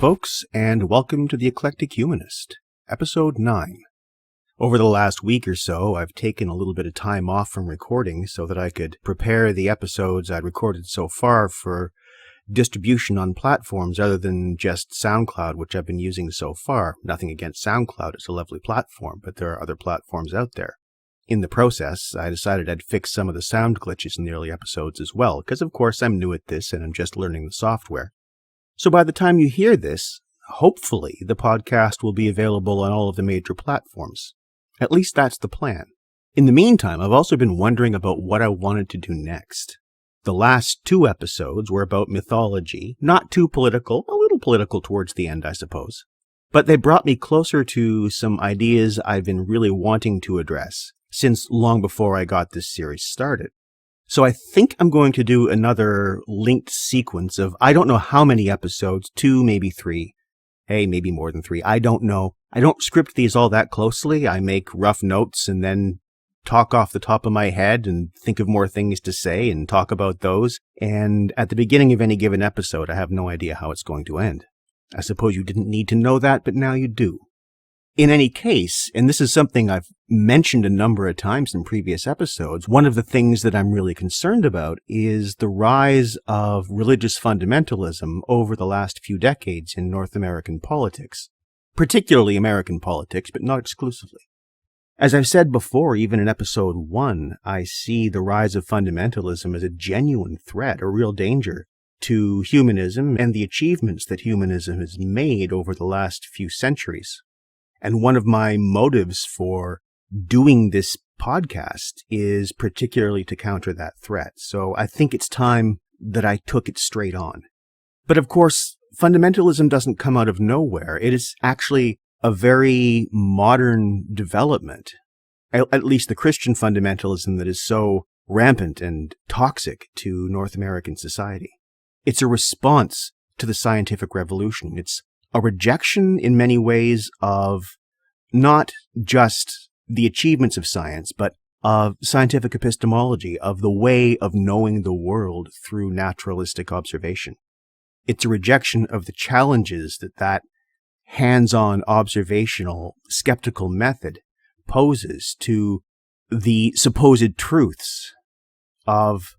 folks, and welcome to The Eclectic Humanist, Episode 9. Over the last week or so, I've taken a little bit of time off from recording so that I could prepare the episodes I'd recorded so far for distribution on platforms other than just SoundCloud, which I've been using so far. Nothing against SoundCloud, it's a lovely platform, but there are other platforms out there. In the process, I decided I'd fix some of the sound glitches in the early episodes as well, because of course I'm new at this and I'm just learning the software. So by the time you hear this, hopefully the podcast will be available on all of the major platforms. At least that's the plan. In the meantime, I've also been wondering about what I wanted to do next. The last 2 episodes were about mythology, not too political, a little political towards the end, I suppose. But they brought me closer to some ideas I've been really wanting to address since long before I got this series started. So I think I'm going to do another linked sequence of I don't know how many episodes, 2, maybe 3. Hey, maybe more than 3. I don't know. I don't script these all that closely. I make rough notes and then talk off the top of my head and think of more things to say and talk about those. And at the beginning of any given episode, I have no idea how it's going to end. I suppose you didn't need to know that, but now you do. In any case, and this is something I've mentioned a number of times in previous episodes, one of the things that I'm really concerned about is the rise of religious fundamentalism over the last few decades in North American politics, particularly American politics, but not exclusively. As I've said before, even in episode 1, I see the rise of fundamentalism as a genuine threat, a real danger to humanism and the achievements that humanism has made over the last few centuries. And one of my motives for doing this podcast is particularly to counter that threat. So I think it's time that I took it straight on. But of course, fundamentalism doesn't come out of nowhere. It is actually a very modern development, at least the Christian fundamentalism that is so rampant and toxic to North American society. It's a response to the scientific revolution. It's a rejection in many ways of not just the achievements of science, but of scientific epistemology, of the way of knowing the world through naturalistic observation. It's a rejection of the challenges that hands-on observational skeptical method poses to the supposed truths of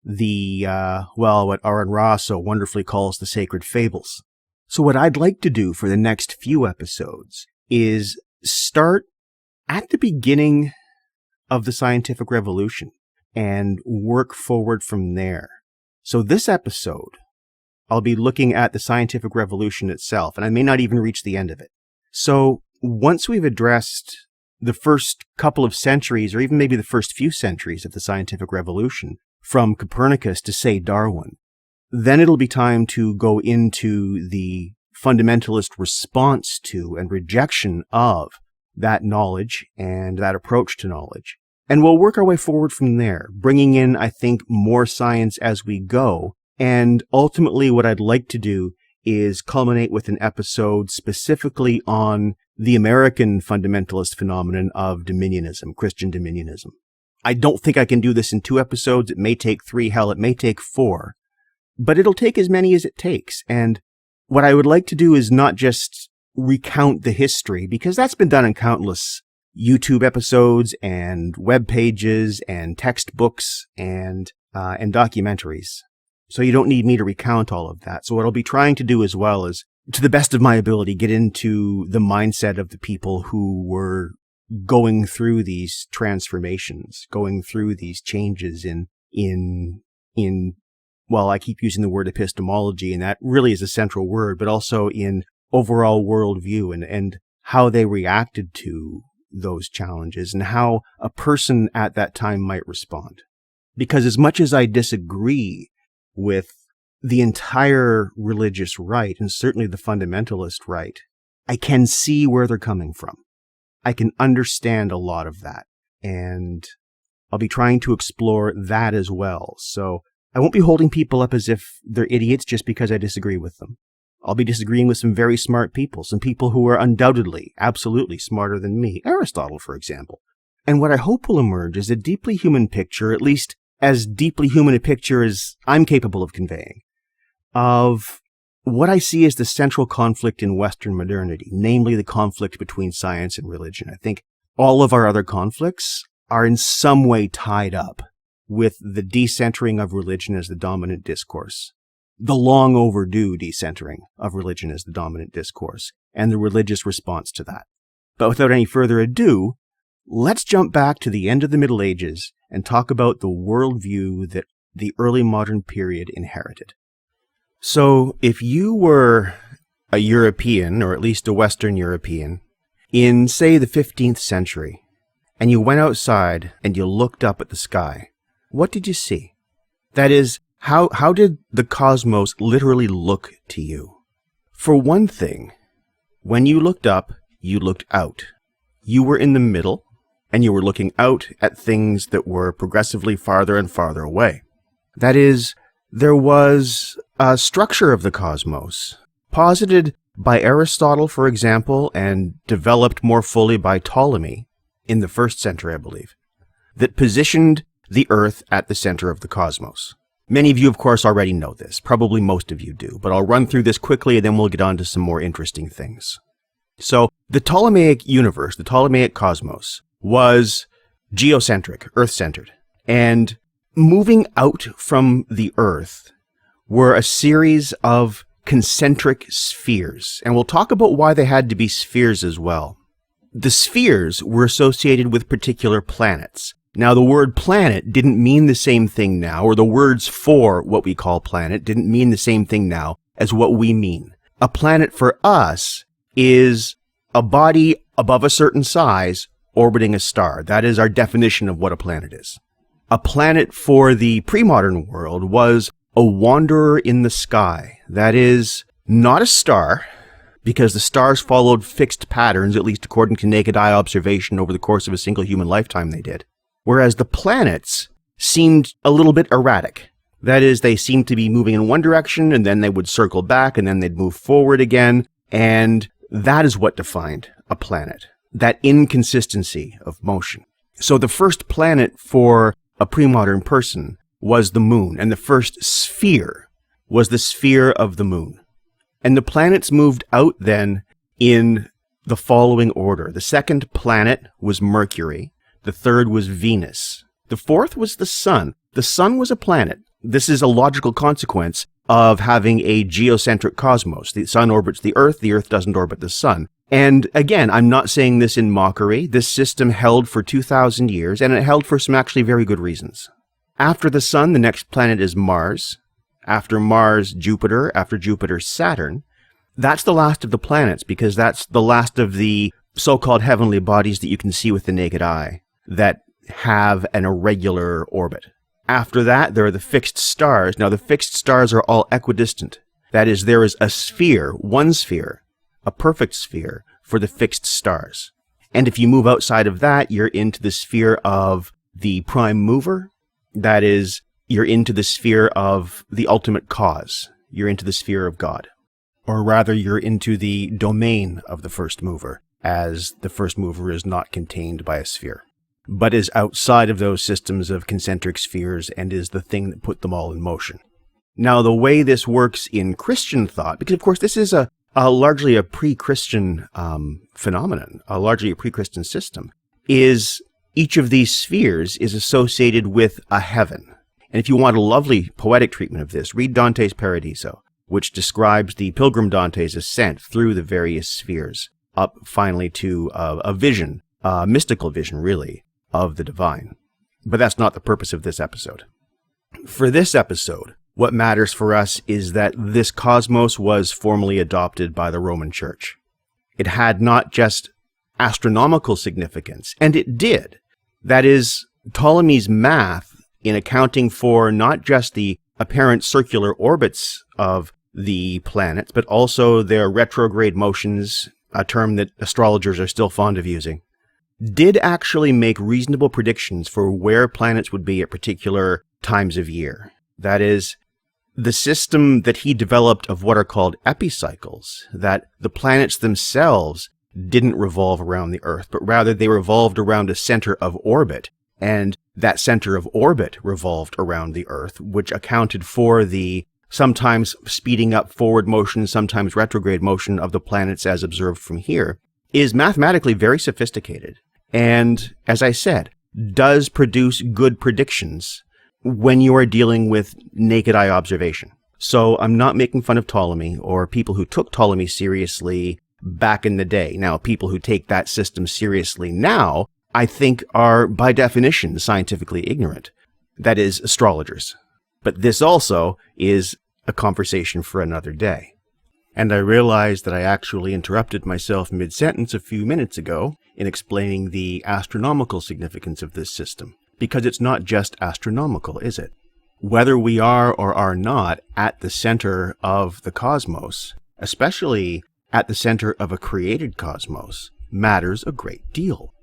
the, what Aaron Ra so wonderfully calls the sacred fables. So what I'd like to do for the next few episodes is start at the beginning of the scientific revolution and work forward from there. So this episode, I'll be looking at the scientific revolution itself, and I may not even reach the end of it. So once we've addressed the first couple of centuries, or even maybe the first few centuries of the scientific revolution, from Copernicus to, say, Darwin, then it'll be time to go into the fundamentalist response to and rejection of that knowledge and that approach to knowledge. And we'll work our way forward from there, bringing in, I think, more science as we go. And ultimately, what I'd like to do is culminate with an episode specifically on the American fundamentalist phenomenon of dominionism, Christian dominionism. I don't think I can do this in 2 episodes. It may take 3, hell, it may take 4. But it'll take as many as it takes. And what I would like to do is not just recount the history, because that's been done in countless YouTube episodes and web pages and textbooks and documentaries. So you don't need me to recount all of that. So what I'll be trying to do as well is, to the best of my ability, get into the mindset of the people who were going through these transformations, going through these changes in well, I keep using the word epistemology, and that really is a central word, but also in overall worldview and how they reacted to those challenges and how a person at that time might respond. Because as much as I disagree with the entire religious right, and certainly the fundamentalist right, I can see where they're coming from. I can understand a lot of that, and I'll be trying to explore that as well. So I won't be holding people up as if they're idiots just because I disagree with them. I'll be disagreeing with some very smart people, some people who are undoubtedly, absolutely smarter than me, Aristotle, for example. And what I hope will emerge is a deeply human picture, at least as deeply human a picture as I'm capable of conveying, of what I see is the central conflict in Western modernity, namely the conflict between science and religion. I think all of our other conflicts are in some way tied up with the decentering of religion as the dominant discourse, the long overdue decentering of religion as the dominant discourse, and the religious response to that. But without any further ado, let's jump back to the end of the Middle Ages and talk about the worldview that the early modern period inherited. So, if you were a European, or at least a Western European, in, say, the 15th century, and you went outside and you looked up at the sky, what did you see? That is, how did the cosmos literally look to you? For one thing, when you looked up, you looked out. You were in the middle, and you were looking out at things that were progressively farther and farther away. That is, there was a structure of the cosmos, posited by Aristotle, for example, and developed more fully by Ptolemy in the 1st century, I believe, that positioned the Earth at the center of the cosmos. Many of you, of course, already know this. Probably most of you do, but I'll run through this quickly and then we'll get on to some more interesting things. So, the Ptolemaic universe, the Ptolemaic cosmos, was geocentric, Earth-centered, and moving out from the Earth were a series of concentric spheres, and we'll talk about why they had to be spheres as well. The spheres were associated with particular planets. Now, the word planet didn't mean the same thing now, or the words for what we call planet didn't mean the same thing now as what we mean. A planet for us is a body above a certain size orbiting a star. That is our definition of what a planet is. A planet for the pre-modern world was a wanderer in the sky. That is, not a star, because the stars followed fixed patterns, at least according to naked eye observation over the course of a single human lifetime they did. Whereas the planets seemed a little bit erratic. That is, they seemed to be moving in one direction, and then they would circle back, and then they'd move forward again, and that is what defined a planet, that inconsistency of motion. So the first planet for a pre-modern person was the moon, and the first sphere was the sphere of the moon. And the planets moved out then in the following order. The second planet was Mercury. The third was Venus. The fourth was the sun. The sun was a planet. This is a logical consequence of having a geocentric cosmos. The sun orbits the Earth doesn't orbit the sun. And again, I'm not saying this in mockery. This system held for 2,000 years, and it held for some actually very good reasons. After the sun, the next planet is Mars. After Mars, Jupiter. After Jupiter, Saturn. That's the last of the planets, because that's the last of the so-called heavenly bodies that you can see with the naked eye that have an irregular orbit. After that, there are the fixed stars. Now, the fixed stars are all equidistant. That is, there is a sphere, one sphere, a perfect sphere for the fixed stars. And if you move outside of that, you're into the sphere of the prime mover. That is, you're into the sphere of the ultimate cause. You're into the sphere of God. Or rather, you're into the domain of the first mover, as the first mover is not contained by a sphere, but is outside of those systems of concentric spheres and is the thing that put them all in motion. Now, the way this works in Christian thought, because of course this is a largely a pre-Christian phenomenon, largely a pre-Christian system, is each of these spheres is associated with a heaven. And if you want a lovely poetic treatment of this, read Dante's Paradiso, which describes the pilgrim Dante's ascent through the various spheres, up finally to a vision, a mystical vision really, of the divine. But that's not the purpose of this episode. For this episode, what matters for us is that this cosmos was formally adopted by the Roman Church. It had not just astronomical significance, and it did. That is, Ptolemy's math in accounting for not just the apparent circular orbits of the planets, but also their retrograde motions, a term that astrologers are still fond of using, did actually make reasonable predictions for where planets would be at particular times of year. That is, the system that he developed of what are called epicycles, that the planets themselves didn't revolve around the Earth, but rather they revolved around a center of orbit, and that center of orbit revolved around the Earth, which accounted for the sometimes speeding up forward motion, sometimes retrograde motion of the planets as observed from here, is mathematically very sophisticated. And, as I said, does produce good predictions when you are dealing with naked eye observation. So I'm not making fun of Ptolemy or people who took Ptolemy seriously back in the day. Now, people who take that system seriously now, I think, are by definition scientifically ignorant. That is, astrologers. But this also is a conversation for another day. And I realized that I actually interrupted myself mid-sentence a few minutes ago in explaining the astronomical significance of this system. Because it's not just astronomical, is it? Whether we are or are not at the center of the cosmos, especially at the center of a created cosmos, matters a great deal.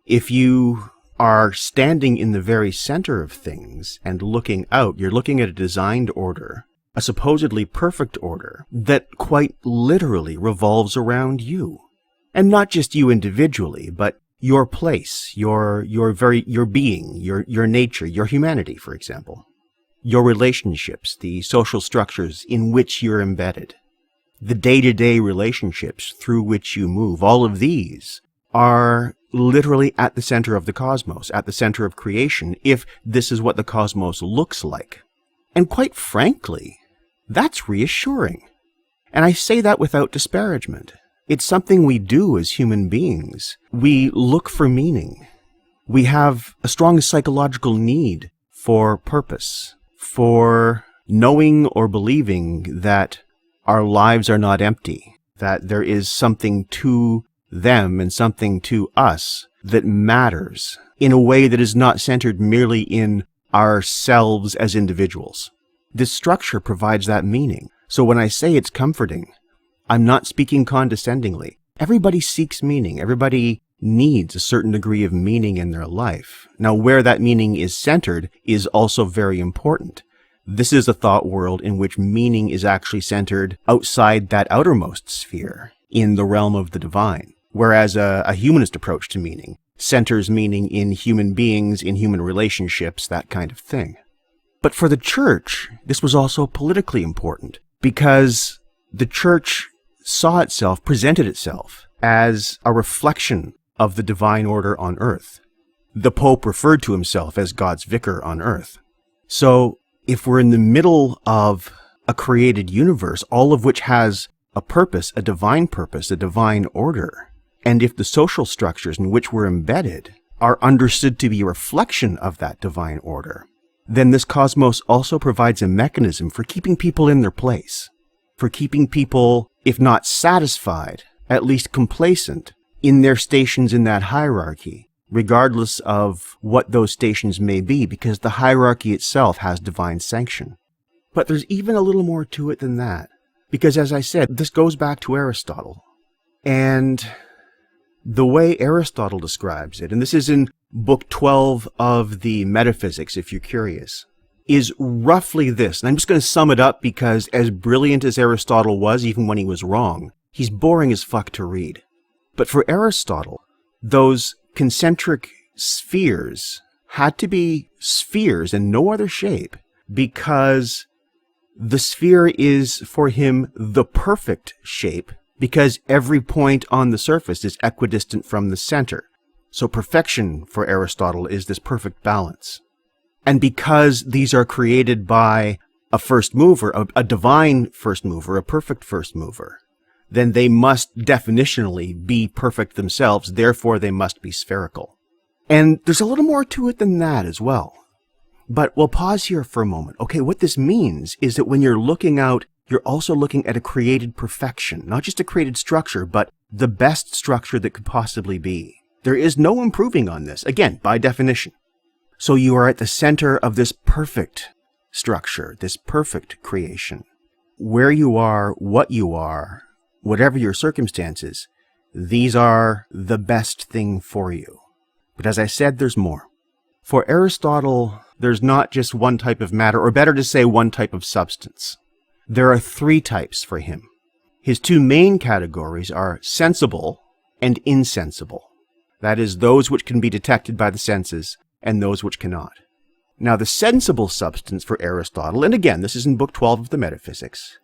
If you are standing in the very center of things and looking out, you're looking at a designed order, a supposedly perfect order that quite literally revolves around you. And not just you individually, but your place, your being, your nature, your humanity, for example. Your relationships, the social structures in which you're embedded, the day-to-day relationships through which you move, all of these are literally at the center of the cosmos, at the center of creation, if this is what the cosmos looks like. And quite frankly, that's reassuring. And I say that without disparagement. It's something we do as human beings. We look for meaning. We have a strong psychological need for purpose, for knowing or believing that our lives are not empty, that there is something to them and something to us that matters in a way that is not centered merely in ourselves as individuals. This structure provides that meaning. So when I say it's comforting, I'm not speaking condescendingly. Everybody seeks meaning. Everybody needs a certain degree of meaning in their life. Now, where that meaning is centered is also very important. This is a thought world in which meaning is actually centered outside that outermost sphere, in the realm of the divine. Whereas a humanist approach to meaning centers meaning in human beings, in human relationships, that kind of thing. But for the church, this was also politically important, because the church presented itself as a reflection of the divine order on earth. The Pope referred to himself as God's vicar on earth. So, if we're in the middle of a created universe, all of which has a purpose, a divine order, and if the social structures in which we're embedded are understood to be a reflection of that divine order, then this cosmos also provides a mechanism for keeping people in their place, for keeping people, if not satisfied, at least complacent in their stations in that hierarchy, regardless of what those stations may be, because the hierarchy itself has divine sanction. But there's even a little more to it than that, because as I said, this goes back to Aristotle. And the way Aristotle describes it, and this is in Book 12 of the Metaphysics, if you're curious, is roughly this. And I'm just going to sum it up because as brilliant as Aristotle was, even when he was wrong, he's boring as fuck to read. But for Aristotle, those concentric spheres had to be spheres in no other shape, because the sphere is for him the perfect shape, because every point on the surface is equidistant from the center. So perfection for Aristotle is this perfect balance. And because these are created by a first mover, a divine first mover, a perfect first mover, then they must definitionally be perfect themselves, therefore they must be spherical. And there's a little more to it than that as well. But we'll pause here for a moment. Okay, what this means is that when you're looking out, you're also looking at a created perfection, not just a created structure, but the best structure that could possibly be. There is no improving on this, again, by definition. So you are at the center of this perfect structure, this perfect creation. Where you are, what you are, whatever your circumstances, these are the best thing for you. But as I said, there's more. For Aristotle, there's not just one type of matter, or better to say one type of substance. There are three types for him. His two main categories are sensible and insensible. That is, those which can be detected by the senses and those which cannot. Now, the sensible substance for Aristotle, and again, this is in Book 12 of the Metaphysics,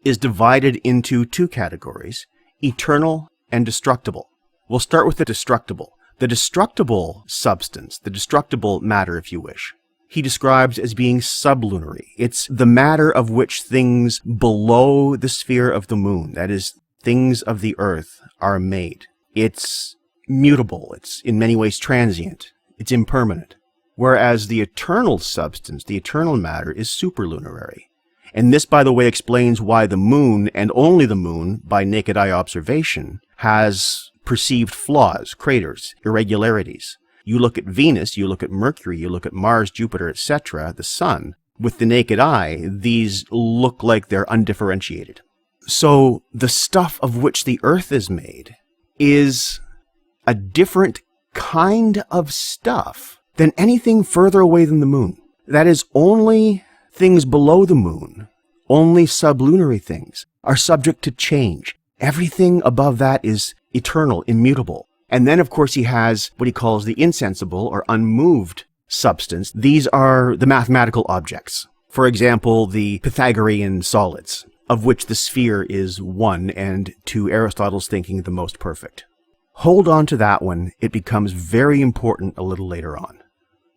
is divided into two categories, eternal and destructible. We'll start with the destructible. The destructible substance, the destructible matter, if you wish, he describes as being sublunary. It's the matter of which things below the sphere of the moon, that is, things of the earth, are made. It's mutable. It's in many ways transient. It's impermanent. Whereas the eternal substance, the eternal matter, is superlunary. And this, by the way, explains why the moon, and only the moon, by naked eye observation, has perceived flaws, craters, irregularities. You look at Venus, you look at Mercury, you look at Mars, Jupiter, etc., the sun. With the naked eye, these look like they're undifferentiated. So the stuff of which the earth is made is a different kind of stuff than anything further away than the moon. That is, only things below the moon, only sublunary things, are subject to change. Everything above that is eternal, immutable. And then, of course, he has what he calls the insensible or unmoved substance. These are the mathematical objects. For example, the Pythagorean solids, of which the sphere is one and, to Aristotle's thinking, the most perfect. Hold on to that one. It becomes very important a little later on.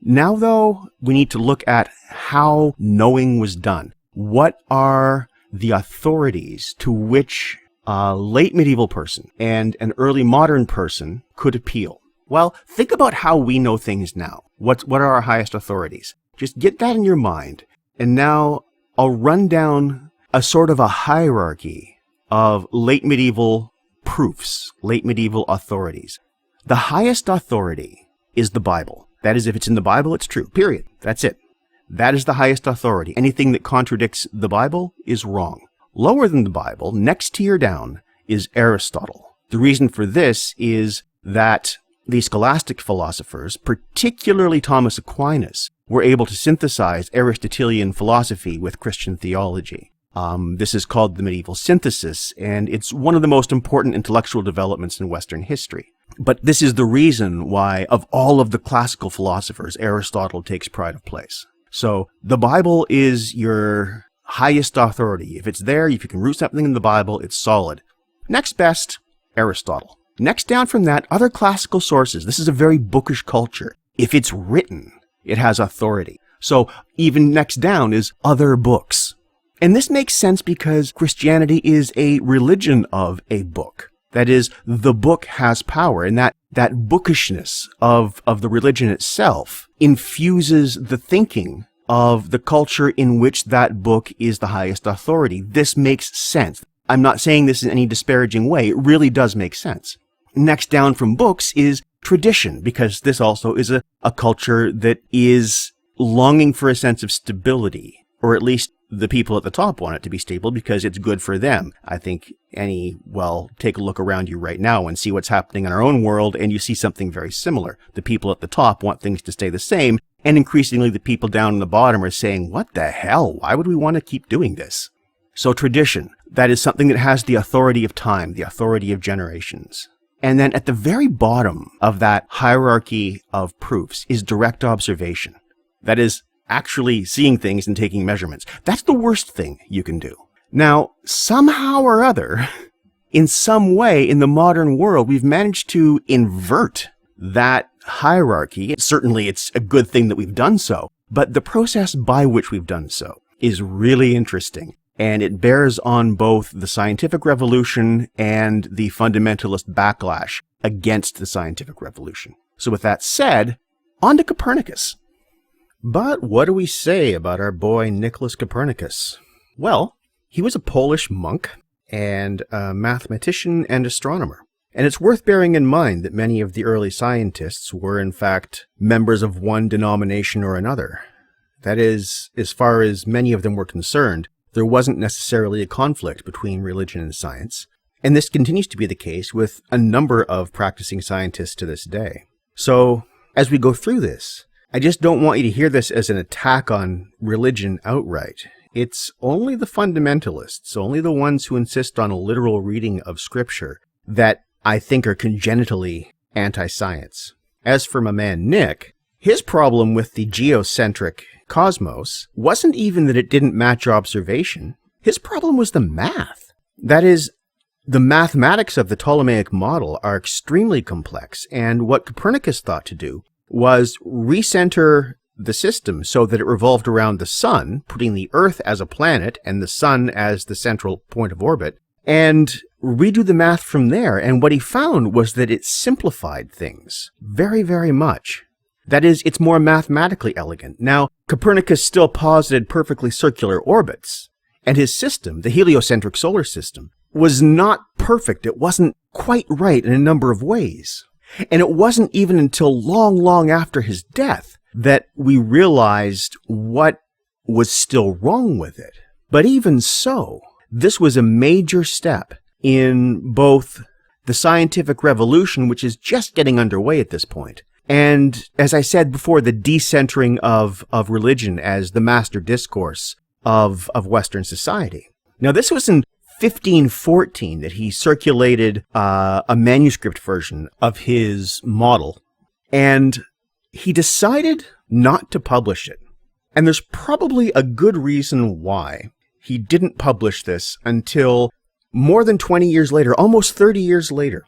Now, though, we need to look at how knowing was done. What are the authorities to which a late medieval person and an early modern person could appeal? Well, think about how we know things now. What are our highest authorities? Just get that in your mind. And now I'll run down a sort of a hierarchy of late medieval proofs, late medieval authorities. The highest authority is the Bible. That is, if it's in the Bible, it's true. Period. That's it. That is the highest authority. Anything that contradicts the Bible is wrong. Lower than the Bible, next tier down, is Aristotle. The reason for this is that the scholastic philosophers, particularly Thomas Aquinas, were able to synthesize Aristotelian philosophy with Christian theology. This is called the medieval synthesis, and it's one of the most important intellectual developments in Western history. But this is the reason why, of all of the classical philosophers, Aristotle takes pride of place. So the Bible is your highest authority. If it's there, if you can root something in the Bible, it's solid. Next best, Aristotle. Next down from that, other classical sources. This is a very bookish culture. If it's written, it has authority. So even next down is other books. And this makes sense because Christianity is a religion of a book. That is, the book has power, and that bookishness of the religion itself infuses the thinking of the culture in which that book is the highest authority. This makes sense. I'm not saying this in any disparaging way. It really does make sense. Next down from books is tradition, because this also is a culture that is longing for a sense of stability, or at least the people at the top want it to be stable because it's good for them. I think take a look around you right now and see what's happening in our own world, and you see something very similar. The people at the top want things to stay the same, and increasingly the people down in the bottom are saying, what the hell? Why would we want to keep doing this? So tradition, that is something that has the authority of time, the authority of generations. And then at the very bottom of that hierarchy of proofs is direct observation. That is, actually seeing things and taking measurements. That's the worst thing you can do. Now, somehow or other, in some way in the modern world, we've managed to invert that hierarchy. Certainly, it's a good thing that we've done so, but the process by which we've done so is really interesting, and it bears on both the scientific revolution and the fundamentalist backlash against the scientific revolution. So with that said, on to Copernicus. But what do we say about our boy Nicholas Copernicus? Well, he was a Polish monk and a mathematician and astronomer. And it's worth bearing in mind that many of the early scientists were, in fact, members of one denomination or another. That is, as far as many of them were concerned, there wasn't necessarily a conflict between religion and science. And this continues to be the case with a number of practicing scientists to this day. So, as we go through this, I just don't want you to hear this as an attack on religion outright. It's only the fundamentalists, only the ones who insist on a literal reading of Scripture, that I think are congenitally anti-science. As for my man Nick, His problem with the geocentric cosmos wasn't even that it didn't match observation. His problem was the math. That is, the mathematics of the Ptolemaic model are extremely complex, and what Copernicus thought to do was recenter the system so that it revolved around the sun, putting the Earth as a planet and the sun as the central point of orbit, and redo the math from there. And what he found was that it simplified things very, very much. That is, it's more mathematically elegant. Now, Copernicus still posited perfectly circular orbits, and his system, the heliocentric solar system, was not perfect. It wasn't quite right in a number of ways. And it wasn't even until long, long after his death that we realized what was still wrong with it. But even so, this was a major step in both the scientific revolution, which is just getting underway at this point, and, as I said before, the decentering of religion as the master discourse of Western society. Now, this was in 1514 that he circulated a manuscript version of his model, and he decided not to publish it. And there's probably a good reason why he didn't publish this until more than 20 years later, almost 30 years later,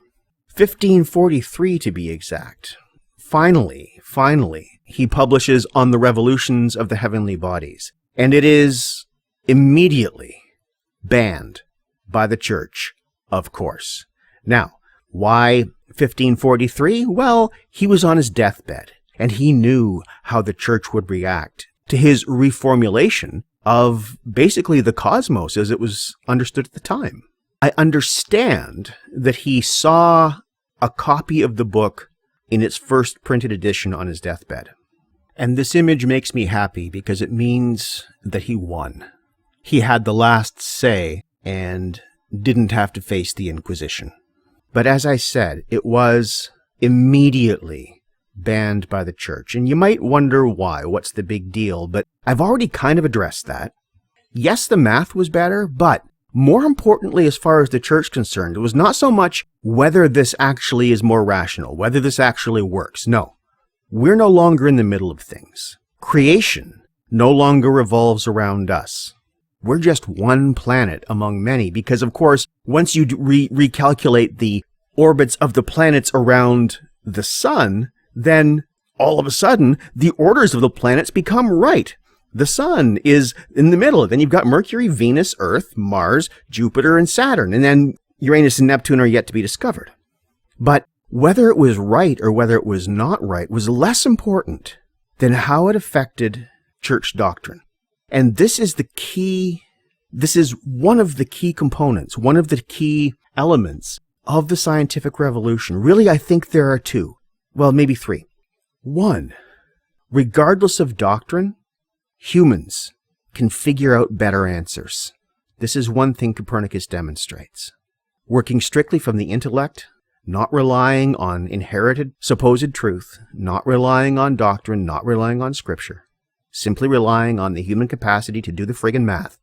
1543 to be exact. Finally, he publishes On the Revolutions of the Heavenly Bodies, and it is immediately banned by the church, of course. Now, why 1543? Well, he was on his deathbed, and he knew how the church would react to his reformulation of basically the cosmos as it was understood at the time. I understand that he saw a copy of the book in its first printed edition on his deathbed. And this image makes me happy because it means that he won. He had the last say and didn't have to face the Inquisition. But as I said, it was immediately banned by the church. And you might wonder why, what's the big deal? But I've already kind of addressed that. Yes, the math was better, but more importantly, as far as the church concerned, it was not so much whether this actually is more rational, whether this actually works. No, we're no longer in the middle of things. Creation no longer revolves around us. We're just one planet among many because, of course, once you recalculate the orbits of the planets around the sun, then all of a sudden the orders of the planets become right. The sun is in the middle. Then you've got Mercury, Venus, Earth, Mars, Jupiter, and Saturn. And then Uranus and Neptune are yet to be discovered. But whether it was right or whether it was not right was less important than how it affected church doctrine. And this is the key, this is one of the key components, one of the key elements of the scientific revolution. Really, I think there are two. Well, maybe three. One, regardless of doctrine, humans can figure out better answers. This is one thing Copernicus demonstrates. Working strictly from the intellect, not relying on inherited supposed truth, not relying on doctrine, not relying on scripture, simply relying on the human capacity to do the friggin' math,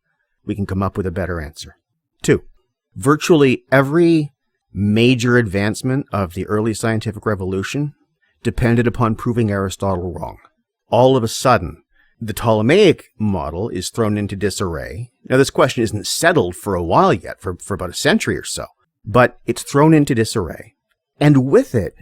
we can come up with a better answer. Two, virtually every major advancement of the early scientific revolution depended upon proving Aristotle wrong. All of a sudden, the Ptolemaic model is thrown into disarray. Now, this question isn't settled for a while yet, for about a century or so, but it's thrown into disarray. And with it,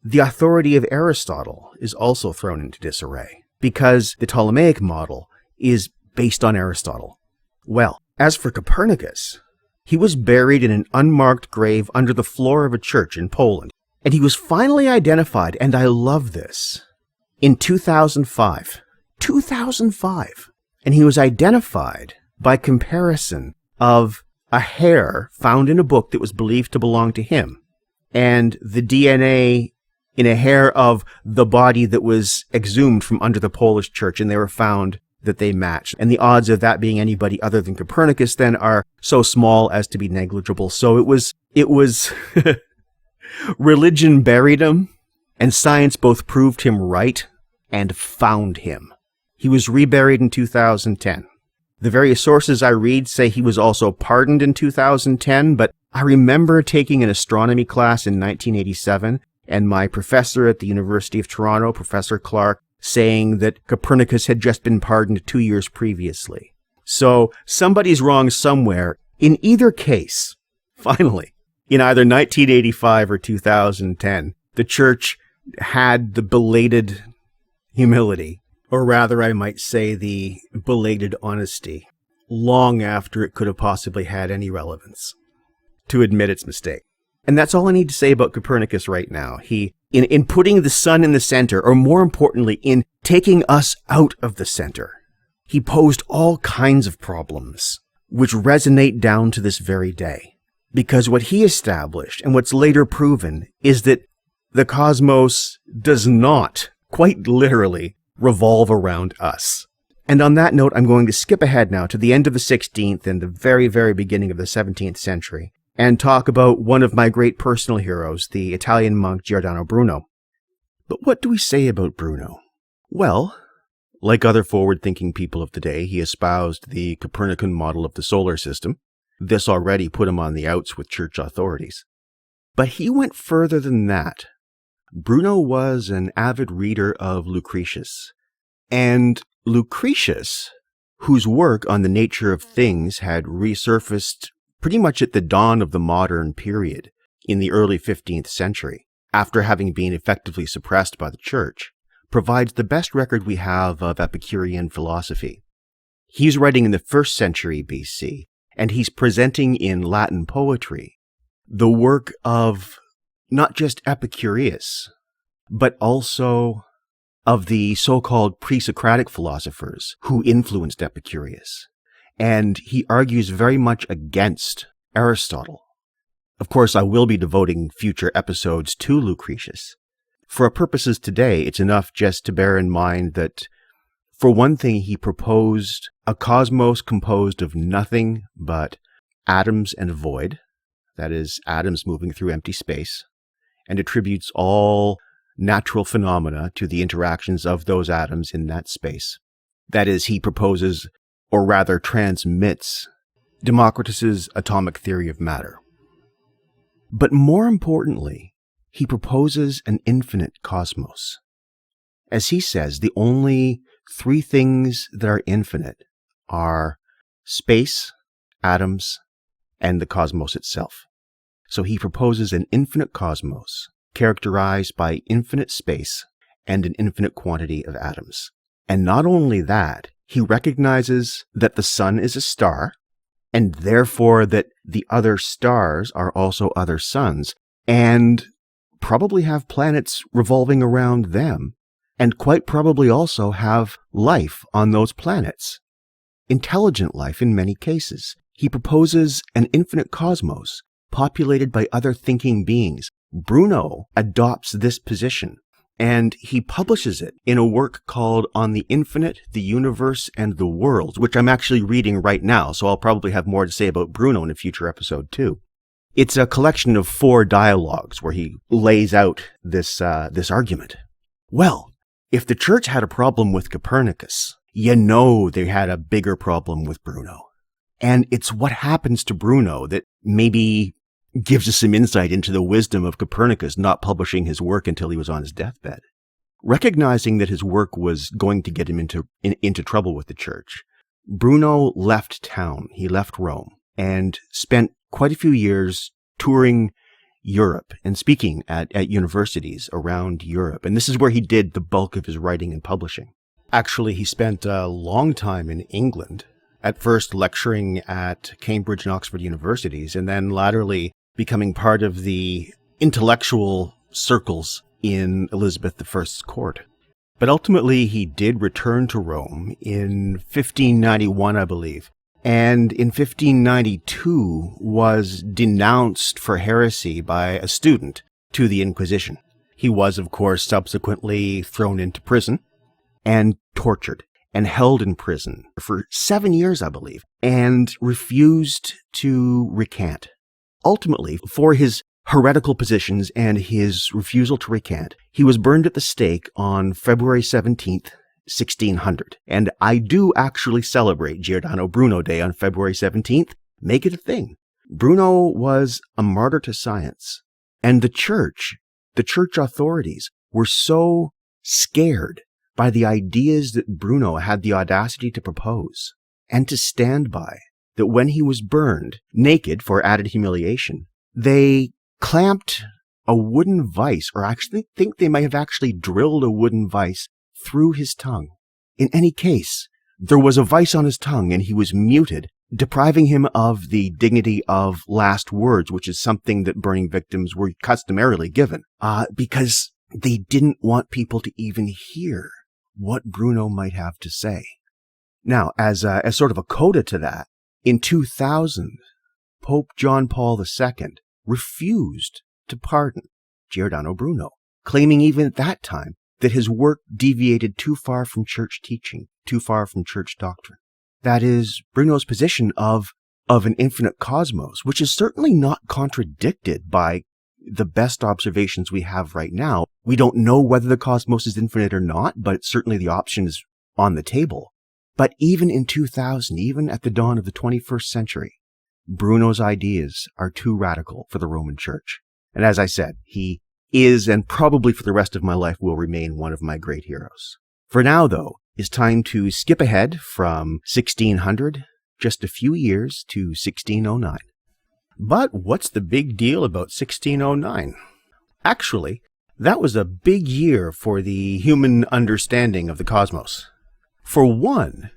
the authority of Aristotle is also thrown into disarray, because the Ptolemaic model is based on Aristotle. Well, as for Copernicus, he was buried in an unmarked grave under the floor of a church in Poland, and he was finally identified, and I love this, in 2005. 2005. And he was identified by comparison of a hair found in a book that was believed to belong to him, and the DNA in a hair of the body that was exhumed from under the Polish church, and they were found that they matched. And the odds of that being anybody other than Copernicus then are so small as to be negligible. So it was religion buried him, and science both proved him right and found him. He was reburied in 2010. The various sources I read say he was also pardoned in 2010, but I remember taking an astronomy class in 1987, and my professor at the University of Toronto, Professor Clark, saying that Copernicus had just been pardoned 2 years previously. So somebody's wrong somewhere. In either case, finally, in either 1985 or 2010, the church had the belated humility, or rather I might say the belated honesty, long after it could have possibly had any relevance, to admit its mistake. And that's all I need to say about Copernicus right now. In putting the sun in the center, or more importantly, in taking us out of the center, he posed all kinds of problems, which resonate down to this very day. Because what he established, and what's later proven, is that the cosmos does not, quite literally, revolve around us. And on that note, I'm going to skip ahead now to the end of the 16th and the very, very beginning of the 17th century, and talk about one of my great personal heroes, the Italian monk Giordano Bruno. But what do we say about Bruno? Well, like other forward-thinking people of the day, he espoused the Copernican model of the solar system. This already put him on the outs with church authorities. But he went further than that. Bruno was an avid reader of Lucretius. And Lucretius, whose work on the nature of things had resurfaced pretty much at the dawn of the modern period in the early 15th century, after having been effectively suppressed by the church, provides the best record we have of Epicurean philosophy. He's writing in the 1st century BC, and he's presenting in Latin poetry the work of not just Epicurus, but also of the so-called pre-Socratic philosophers who influenced Epicurus. And he argues very much against Aristotle. Of course, I will be devoting future episodes to Lucretius. For our purposes today, it's enough just to bear in mind that, for one thing, he proposed a cosmos composed of nothing but atoms and void, that is, atoms moving through empty space, and attributes all natural phenomena to the interactions of those atoms in that space. That is, he proposes, or rather transmits, Democritus's atomic theory of matter. But more importantly, he proposes an infinite cosmos. As he says, the only 3 things that are infinite are space, atoms, and the cosmos itself. So he proposes an infinite cosmos characterized by infinite space and an infinite quantity of atoms. And not only that, he recognizes that the sun is a star, and therefore that the other stars are also other suns, and probably have planets revolving around them, and quite probably also have life on those planets. Intelligent life in many cases. He proposes an infinite cosmos populated by other thinking beings. Bruno adopts this position, and he publishes it in a work called On the Infinite, the Universe, and the World, which I'm actually reading right now, so I'll probably have more to say about Bruno in a future episode too. It's a collection of 4 dialogues where he lays out this argument. Well, if the church had a problem with Copernicus, you know they had a bigger problem with Bruno. And it's what happens to Bruno that maybe gives us some insight into the wisdom of Copernicus not publishing his work until he was on his deathbed. Recognizing that his work was going to get him into trouble with the church, Bruno left town. He left Rome and spent quite a few years touring Europe and speaking at universities around Europe. And this is where he did the bulk of his writing and publishing. Actually, he spent a long time in England, at first lecturing at Cambridge and Oxford universities, and then latterly becoming part of the intellectual circles in Elizabeth I's court. But ultimately, he did return to Rome in 1591, I believe, and in 1592 was denounced for heresy by a student to the Inquisition. He was, of course, subsequently thrown into prison and tortured and held in prison for 7 years, I believe, and refused to recant. Ultimately, for his heretical positions and his refusal to recant, he was burned at the stake on February 17th, 1600. And I do actually celebrate Giordano Bruno Day on February 17th. Make it a thing. Bruno was a martyr to science. And the church authorities were so scared by the ideas that Bruno had the audacity to propose and to stand by, that when he was burned, naked for added humiliation, they clamped a wooden vice, or actually think they might have actually drilled a wooden vice through his tongue. In any case, there was a vice on his tongue and he was muted, depriving him of the dignity of last words, which is something that burning victims were customarily given, because they didn't want people to even hear what Bruno might have to say. Now, as sort of a coda to that, in 2000, Pope John Paul II refused to pardon Giordano Bruno, claiming even at that time that his work deviated too far from church teaching, too far from church doctrine. That is, Bruno's position of an infinite cosmos, which is certainly not contradicted by the best observations we have right now. We don't know whether the cosmos is infinite or not, but certainly the option is on the table. But even in 2000, even at the dawn of the 21st century, Bruno's ideas are too radical for the Roman Church. And as I said, he is, and probably for the rest of my life will remain, one of my great heroes. For now, though, it's time to skip ahead from 1600, just a few years, to 1609. But what's the big deal about 1609? Actually, that was a big year for the human understanding of the cosmos. For one,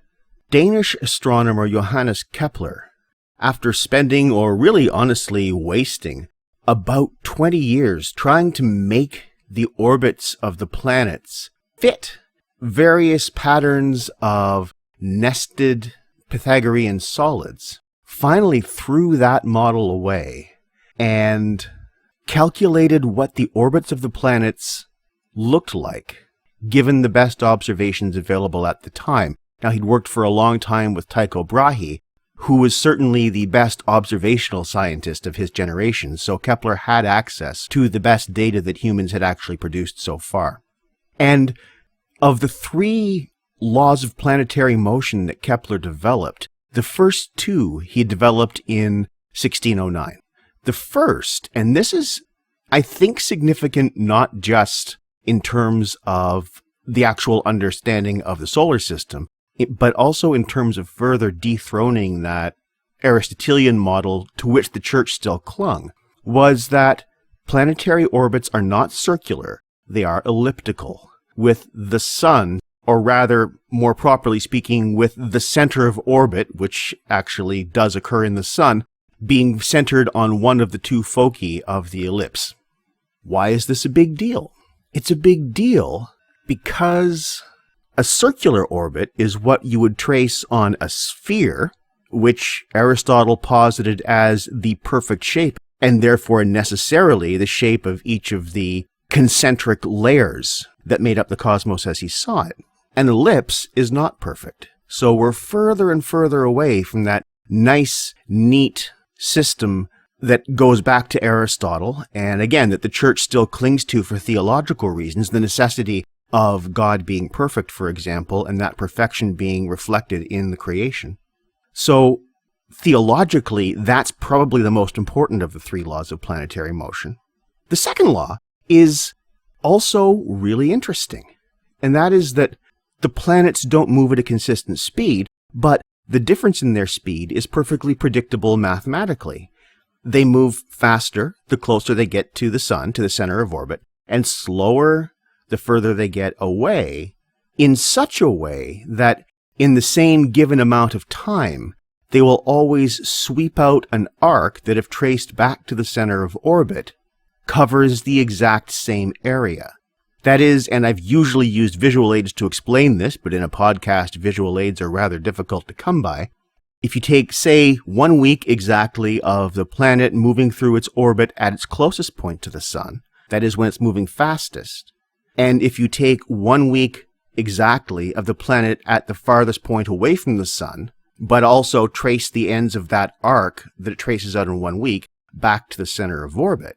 Danish astronomer Johannes Kepler, after spending, or really honestly wasting, about 20 years trying to make the orbits of the planets fit various patterns of nested Pythagorean solids, finally threw that model away and calculated what the orbits of the planets looked like, given the best observations available at the time. Now, he'd worked for a long time with Tycho Brahe, who was certainly the best observational scientist of his generation, so Kepler had access to the best data that humans had actually produced so far. And of the three laws of planetary motion that Kepler developed, the first two he developed in 1609. The first, and this is, I think, significant not just in terms of the actual understanding of the solar system, but also in terms of further dethroning that Aristotelian model to which the church still clung, was that planetary orbits are not circular, they are elliptical, with the sun, or rather, more properly speaking, with the center of orbit, which actually does occur in the sun, being centered on one of the two foci of the ellipse. Why is this a big deal? It's a big deal because a circular orbit is what you would trace on a sphere, which Aristotle posited as the perfect shape, and therefore necessarily the shape of each of the concentric layers that made up the cosmos as he saw it. An ellipse is not perfect. So we're further and further away from that nice, neat system that goes back to Aristotle, and again, that the church still clings to for theological reasons, the necessity of God being perfect, for example, and that perfection being reflected in the creation. So, theologically, that's probably the most important of the three laws of planetary motion. The second law is also really interesting, and that is that the planets don't move at a consistent speed, but the difference in their speed is perfectly predictable mathematically. They move faster the closer they get to the sun, to the center of orbit, and slower the further they get away, in such a way that in the same given amount of time, they will always sweep out an arc that, if traced back to the center of orbit, covers the exact same area. That is, and I've usually used visual aids to explain this, but in a podcast, visual aids are rather difficult to come by. If you take, say, 1 week exactly of the planet moving through its orbit at its closest point to the sun, that is when it's moving fastest, and if you take 1 week exactly of the planet at the farthest point away from the sun, but also trace the ends of that arc that it traces out in 1 week back to the center of orbit,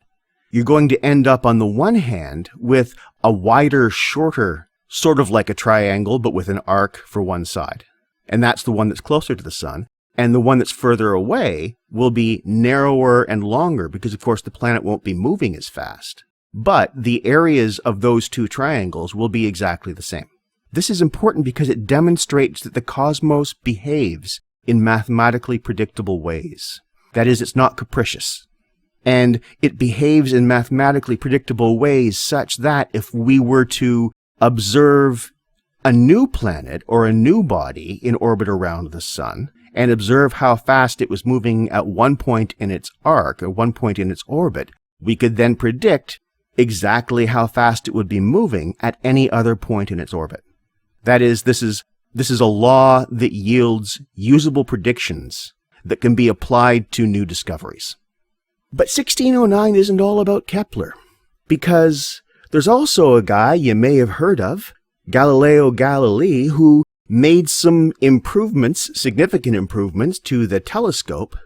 you're going to end up on the one hand with a wider, shorter, sort of like a triangle, but with an arc for one side. And that's the one that's closer to the sun. And the one that's further away will be narrower and longer because, of course, the planet won't be moving as fast. But the areas of those two triangles will be exactly the same. This is important because it demonstrates that the cosmos behaves in mathematically predictable ways. That is, it's not capricious. And it behaves in mathematically predictable ways such that if we were to observe a new planet or a new body in orbit around the sun and observe how fast it was moving at one point in its arc or one point in its orbit, we could then predict exactly how fast it would be moving at any other point in its orbit. That is, this is a law that yields usable predictions that can be applied to new discoveries. But 1609 isn't all about Kepler, because there's also a guy you may have heard of, Galileo Galilei, who made some improvements, significant improvements, to the telescope,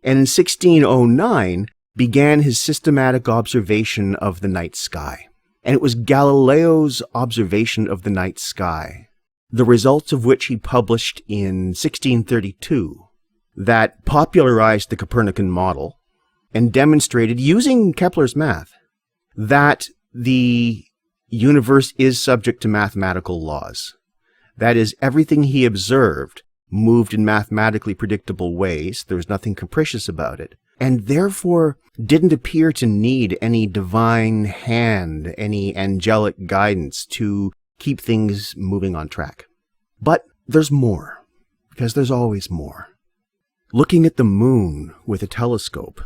and in 1609 began his systematic observation of the night sky. And it was Galileo's observation of the night sky, the results of which he published in 1632, that popularized the Copernican model and demonstrated, using Kepler's math, that the universe is subject to mathematical laws. That is, everything he observed moved in mathematically predictable ways. There was nothing capricious about it, and therefore didn't appear to need any divine hand, any angelic guidance to keep things moving on track. But there's more, because there's always more. Looking at the moon with a telescope,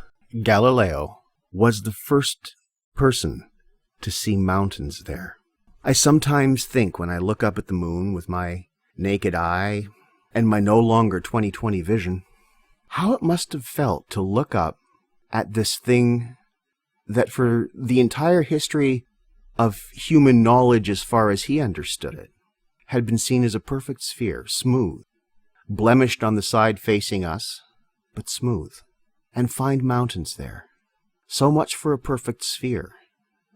Galileo was the first person to see mountains there. I sometimes think when I look up at the moon with my naked eye and my no longer 20/20 vision, how it must have felt to look up at this thing that for the entire history of human knowledge as far as he understood it, had been seen as a perfect sphere, smooth, blemished on the side facing us, but smooth, and find mountains there. So much for a perfect sphere.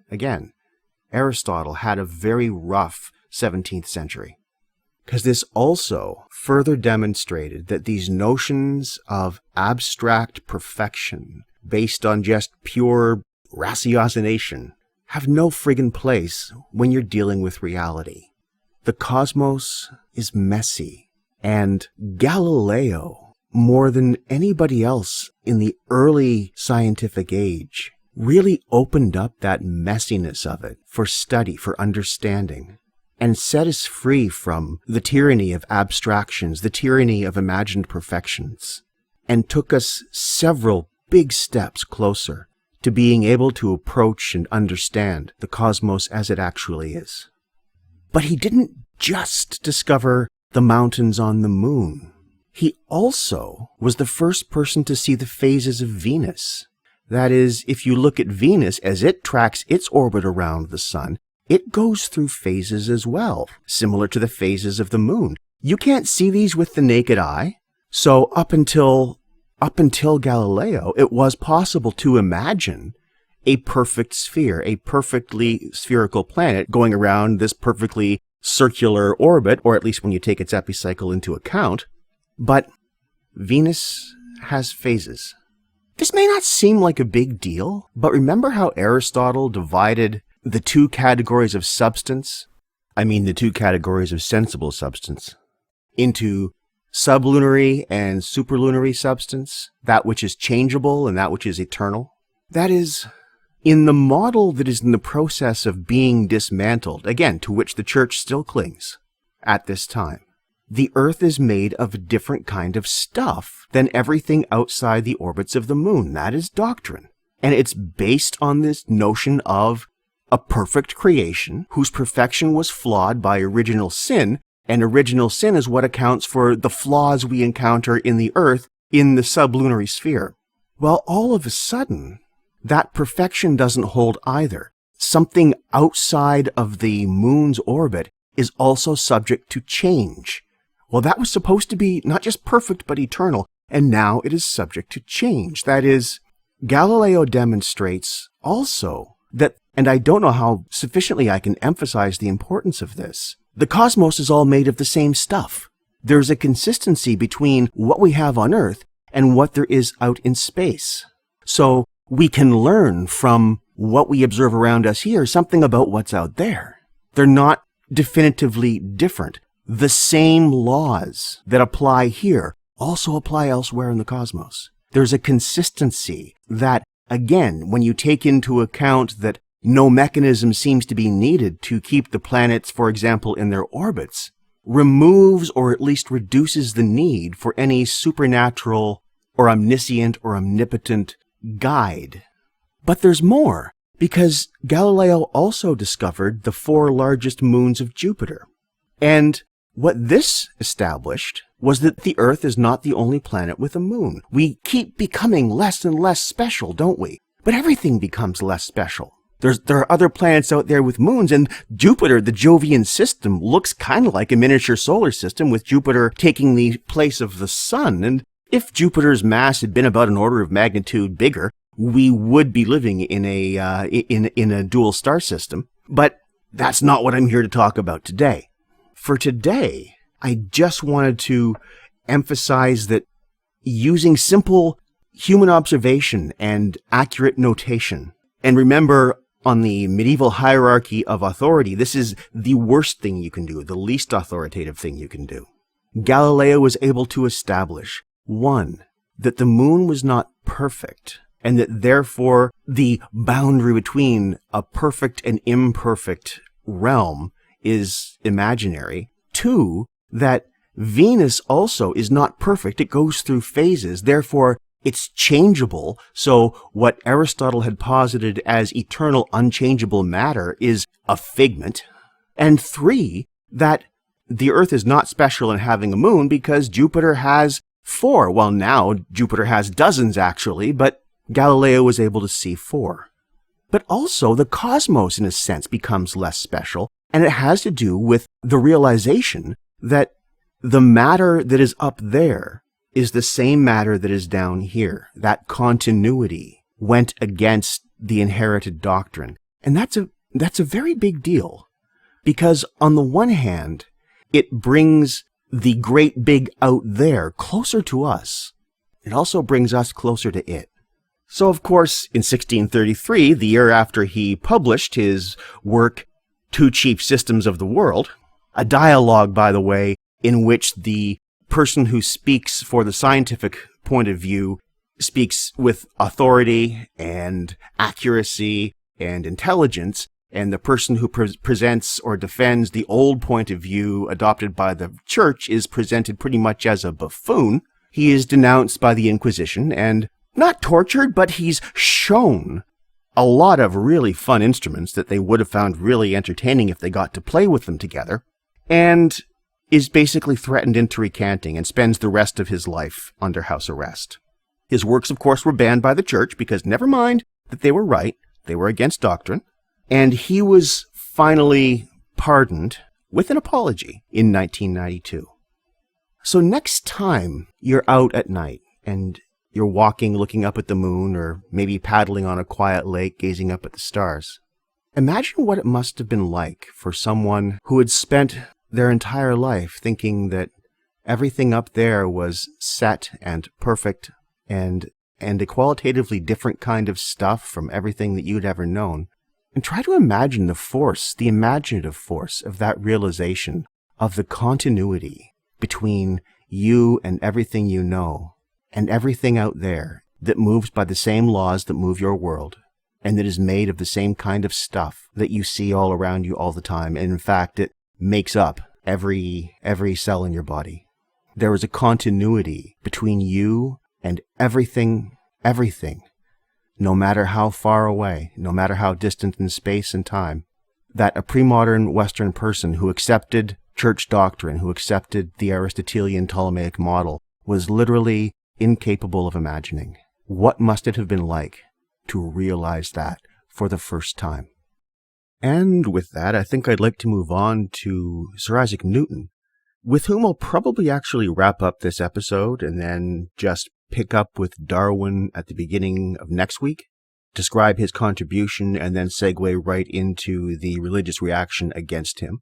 Again, Aristotle had a very rough 17th century, because this also further demonstrated that these notions of abstract perfection based on just pure ratiocination have no friggin' place when you're dealing with reality. The cosmos is messy, and Galileo, more than anybody else in the early scientific age, really opened up that messiness of it for study, for understanding, and set us free from the tyranny of abstractions, the tyranny of imagined perfections, and took us several big steps closer to being able to approach and understand the cosmos as it actually is. But he didn't just discover the mountains on the moon. He also was the first person to see the phases of Venus. That is, if you look at Venus as it tracks its orbit around the sun, it goes through phases as well, similar to the phases of the moon. You can't see these with the naked eye. So up until Galileo, it was possible to imagine a perfect sphere, a perfectly spherical planet going around this perfectly circular orbit, or at least when you take its epicycle into account. But Venus has phases. This may not seem like a big deal, but remember how Aristotle divided the two categories of substance, the two categories of sensible substance, into sublunary and superlunary substance, that which is changeable and that which is eternal? That is, in the model that is in the process of being dismantled, again, to which the church still clings at this time, the earth is made of a different kind of stuff than everything outside the orbits of the moon. That is doctrine. And it's based on this notion of a perfect creation whose perfection was flawed by original sin, and original sin is what accounts for the flaws we encounter in the earth in the sublunary sphere. Well, all of a sudden, that perfection doesn't hold either. Something outside of the moon's orbit is also subject to change. Well, that was supposed to be not just perfect, but eternal, and now it is subject to change. That is, Galileo demonstrates also that, and I don't know how sufficiently I can emphasize the importance of this, the cosmos is all made of the same stuff. There's a consistency between what we have on Earth and what there is out in space. So we can learn from what we observe around us here something about what's out there. They're not definitively different. The same laws that apply here also apply elsewhere in the cosmos. There's a consistency that, again, when you take into account that no mechanism seems to be needed to keep the planets, for example, in their orbits, removes or at least reduces the need for any supernatural or omniscient or omnipotent guide. But there's more, because Galileo also discovered the 4 largest moons of Jupiter. And what this established was that the Earth is not the only planet with a moon. We keep becoming less and less special, don't we? But everything becomes less special. There are other planets out there with moons, and Jupiter, the Jovian system, looks kind of like a miniature solar system, with Jupiter taking the place of the Sun. And if Jupiter's mass had been about an order of magnitude bigger, we would be living in a dual star system. But that's not what I'm here to talk about today. For today, I just wanted to emphasize that using simple human observation and accurate notation, and remember, on the medieval hierarchy of authority, this is the worst thing you can do, the least authoritative thing you can do. Galileo was able to establish, 1, that the moon was not perfect, and that therefore the boundary between a perfect and imperfect realm is imaginary. 2, that Venus also is not perfect. It goes through phases. Therefore, it's changeable. So what Aristotle had posited as eternal, unchangeable matter is a figment. And 3, that the Earth is not special in having a moon because Jupiter has 4. Well, now Jupiter has dozens, actually, but Galileo was able to see 4. But also, the cosmos, in a sense, becomes less special, and it has to do with the realization that the matter that is up there is the same matter that is down here. That continuity went against the inherited doctrine. And that's a very big deal, because on the one hand, it brings the great big out there closer to us. It also brings us closer to it. So, of course, in 1633, the year after he published his work, Two Chief Systems of the World, a dialogue, by the way, in which the person who speaks for the scientific point of view speaks with authority and accuracy and intelligence, and the person who presents or defends the old point of view adopted by the church is presented pretty much as a buffoon. He is denounced by the Inquisition and not tortured, but he's shown a lot of really fun instruments that they would have found really entertaining if they got to play with them together, and is basically threatened into recanting and spends the rest of his life under house arrest. His works, of course, were banned by the church because, never mind that they were right, they were against doctrine, and he was finally pardoned with an apology in 1992. So next time you're out at night and you're walking, looking up at the moon, or maybe paddling on a quiet lake, gazing up at the stars, imagine what it must have been like for someone who had spent their entire life thinking that everything up there was set and perfect and a qualitatively different kind of stuff from everything that you'd ever known. And try to imagine the force, the imaginative force of that realization of the continuity between you and everything you know, and everything out there that moves by the same laws that move your world, and that is made of the same kind of stuff that you see all around you all the time. And in fact, it makes up every cell in your body. There is a continuity between you and everything, no matter how far away, no matter how distant in space and time, that a pre-modern Western person who accepted church doctrine, who accepted the Aristotelian Ptolemaic model, was literally incapable of imagining. What must it have been like to realize that for the first time? And with that, I think I'd like to move on to Sir Isaac Newton, with whom I'll probably actually wrap up this episode and then just pick up with Darwin at the beginning of next week, describe his contribution, and then segue right into the religious reaction against him.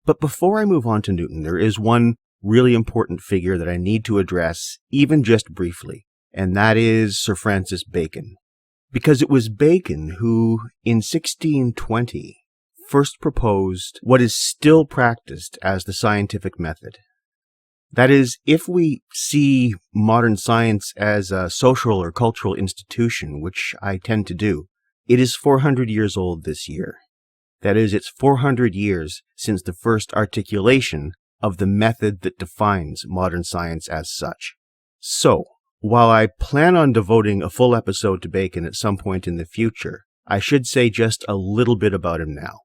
But before I move on to Newton, there is one really important figure that I need to address, even just briefly, and that is Sir Francis Bacon. Because it was Bacon who, in 1620, first proposed what is still practiced as the scientific method. That is, if we see modern science as a social or cultural institution, which I tend to do, it is 400 years old this year. That is, it's 400 years since the first articulation of the method that defines modern science as such. So, while I plan on devoting a full episode to Bacon at some point in the future, I should say just a little bit about him now.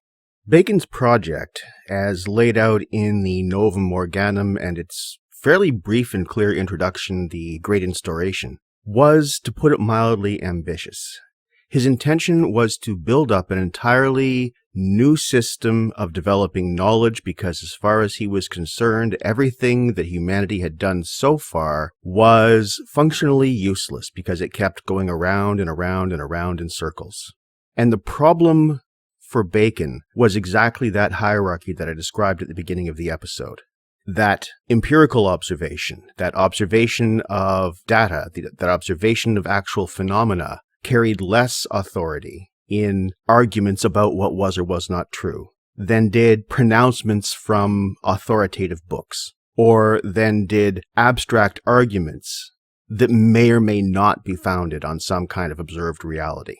Bacon's project, as laid out in the Novum Organum and its fairly brief and clear introduction, The Great Instauration, was, to put it mildly, ambitious. His intention was to build up an entirely new system of developing knowledge because, as far as he was concerned, everything that humanity had done so far was functionally useless because it kept going around and around and around in circles. And the problem for Bacon was exactly that hierarchy that I described at the beginning of the episode. That empirical observation, that observation of data, that observation of actual phenomena carried less authority in arguments about what was or was not true than did pronouncements from authoritative books, or than did abstract arguments that may or may not be founded on some kind of observed reality.